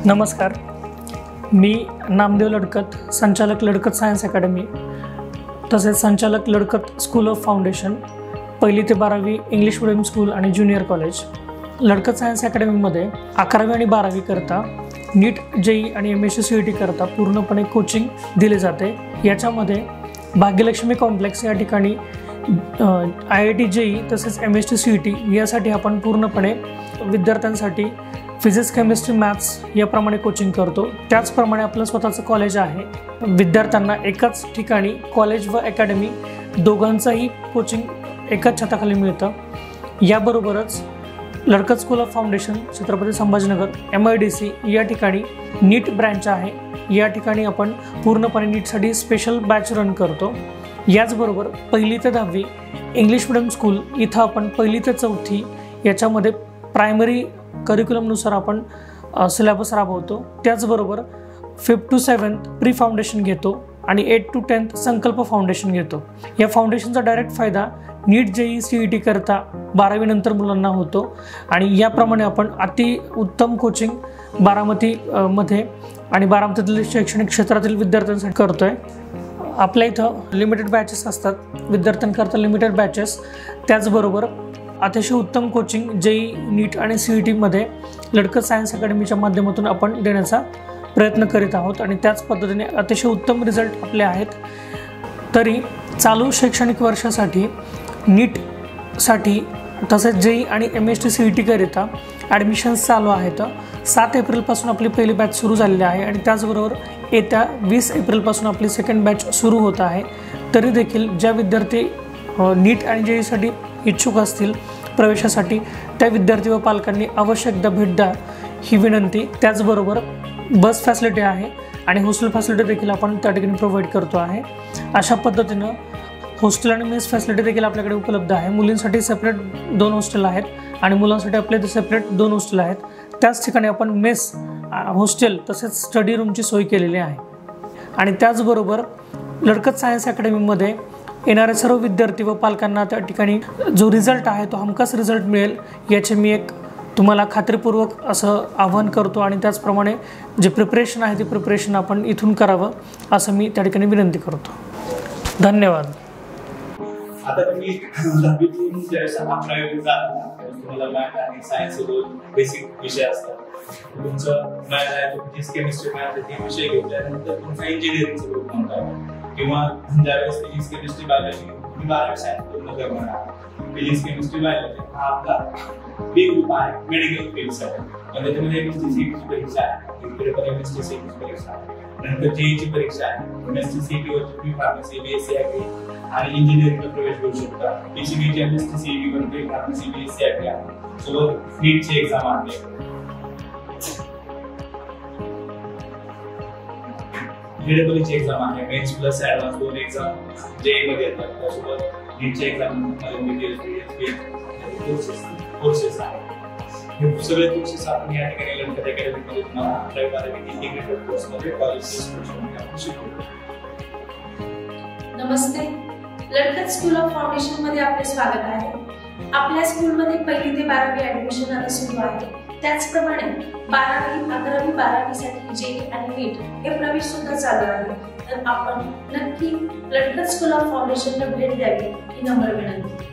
नमस्कार, मी नामदेव लडकत, संचालक Ladkat science academy तसेच संचालक लडकत स्कूल ऑफ फाउंडेशन, 1ली ते 12वी इंग्लिश मीडियम स्कूल आणि ज्युनियर कॉलेज. लडकत सायन्स अकॅडमीमध्ये 11वी आणि 12वी करता नीट, जेई आणि MSc CET करता पूर्णपणे कोचिंग दिले जाते. याच्यामध्ये भाग्यलक्ष्मी कॉम्प्लेक्स या ठिकाणी IIT JEE तसेच MSc CET यासाठी आपण पूर्णपणे विद्यार्थ्यांसाठी फिजिक्स, केमिस्ट्री, मॅथ्स याप्रमाणे कोचिंग करतो. त्याचप्रमाणे आपलं स्वतःचं कॉलेज आहे. विद्यार्थ्यांना एकाच ठिकाणी कॉलेज व अकॅडमी दोघांचंही कोचिंग एकाच छताखाली मिळतं. याबरोबरच Ladkat school of foundation, Chhatrapati Sambhajinagar MIDC या ठिकाणी नीट ब्रँच आहे. या ठिकाणी आपण पूर्णपणे नीटसाठी स्पेशल बॅच रन करतो. याचबरोबर 1ली ते 10वी इंग्लिश मीडियम स्कूल इथं आपण 1ली ते 4थी याच्यामध्ये प्रायमरी करिक्युलमनुसार आपण सिलेबस राबवतो. त्याचबरोबर 5th to 7th pre foundation घेतो आणि 8th to 10th संकल्प फाउंडेशन घेतो. या फाउंडेशनचा डायरेक्ट फायदा नीट, JEE, CET करता 12वी नंतर मुलांना होतो आणि याप्रमाणे आपण अति उत्तम कोचिंग बारामती मध्ये आणि बारामतीतील शैक्षणिक क्षेत्रातील विद्यार्थ्यांसाठी करतो आहे. आपल्या इथं लिमिटेड बॅचेस असतात, विद्यार्थ्यांकरता लिमिटेड बॅचेस. त्याचबरोबर अतिशय उत्तम कोचिंग JEE, नीट आणि CET मध्ये लडकत सायन्स अकॅडमीच्या माध्यमातून आपण देण्याचा प्रयत्न करीत आहोत आणि त्याच पद्धतीने अतिशय उत्तम रिझल्ट आपले आहेत. तरी चालू शैक्षणिक वर्षासाठी नीटसाठी तसेच JEE आणि MSc CET करिता ॲडमिशन्स चालू आहेत. 7 एप्रिलपासून आपली पहिली बॅच सुरू झालेली आहे आणि त्याचबरोबर येत्या 20 एप्रिलपासून आपली सेकंड बॅच सुरू होत आहे. तरी देखील ज्या विद्यार्थी नीट आणि JEEसाठी इच्छुक असतील प्रवेशासाठी, त्या विद्यार्थी व पालकांनी अवश्य एकदा भेट द्या ही विनंती. त्याचबरोबर बस फॅसिलिटी आहे आणि हॉस्टेल फॅसिलिटी देखील आपण त्या ठिकाणी प्रोव्हाइड करतो आहे. अशा पद्धतीनं हॉस्टेल आणि मेस फॅसिलिटी देखील आपल्याकडे उपलब्ध आहे. मुलींसाठी सेपरेट 2 हॉस्टेल आहेत आणि मुलांसाठी आपले सेपरेट 2 हॉस्टेल आहेत. त्याच ठिकाणी आपण मेस, हॉस्टेल तसेच स्टडी रूमची सोय केलेली आहे. आणि त्याचबरोबर लडकत सायन्स अकॅडमीमध्ये येणारे सर्व विद्यार्थी व पालकांना त्या ठिकाणी जो रिझल्ट आहे तो हमखास रिझल्ट मिळेल याचे मी एक तुम्हाला खात्रीपूर्वक असं आवाहन करतो आणि त्याचप्रमाणे जे प्रिपरेशन आहे ते प्रिपरेशन आपण इथून करावं असं मी त्या ठिकाणी विनंती करतो. धन्यवाद. आता तुम्ही 10वीतून ज्यावेळेस 11वी जाता तुम्हाला मॅथ आणि सायन्स हे 2 बेसिक विषय असतात. तुमचं मॅथ आहे, फिजिक्स, केमिस्ट्री, मॅथ हे विषय घेतल्यानंतर तुमचा इंजिनिअरिंगचा ग्रुप म्हणतात किंवा ज्यावेळेस फिजिक्स, केमिस्ट्री, बायोलॉजी तुम्ही 12वी सायन्स पूर्ण करणार. फिजिक्स, केमिस्ट्री, बायोलॉजी हा आपला बी ग्रुप आहे, मेडिकल फील्डसाठी. म्हणजे त्याच्यामध्ये MSc CET परीक्षा आहे, इकडे पण MSc CET परीक्षा आहे, नंतर JEE परीक्षा आहे. MSc CET वरती तुम्ही फार्मसी, BSc ॲग्री आणि इंजिनिअरिंगला प्रवेश करू शकता. PCB MSc CET वरती फार्मसी, BSc ॲग्री आहे. सोबत नीटची एक्झाम आहे, JEE एक्झाम आहे, mains plus advance 2 exam JEE मध्ये येतात. त्यासोबत नीटची एक्झाम कोर्सेस आहेत. हे सगळे कोर्सेस आपण या ठिकाणी लडकत अकॅडमीमध्ये तुम्हाला 11वी-12वी इंटिग्रेटेड कोर्समध्ये कॉलेज शिकवतो. नमस्ते, लडकत स्कूल ऑफ फाउंडेशन मध्ये आपले स्वागत आहे. आपल्या स्कूलमध्ये 1ली ते 12वी ऍडमिशन आता सुरू आहे. त्याचप्रमाणे 12वी, 11वी, 12वी साठी JEE आणि नीट हे प्रवेश सुद्धा चालू आहे. तर आपण नक्की लडकत स्कूल ऑफ फाउंडेशनला भेट द्यावी ही नम्र विनंती.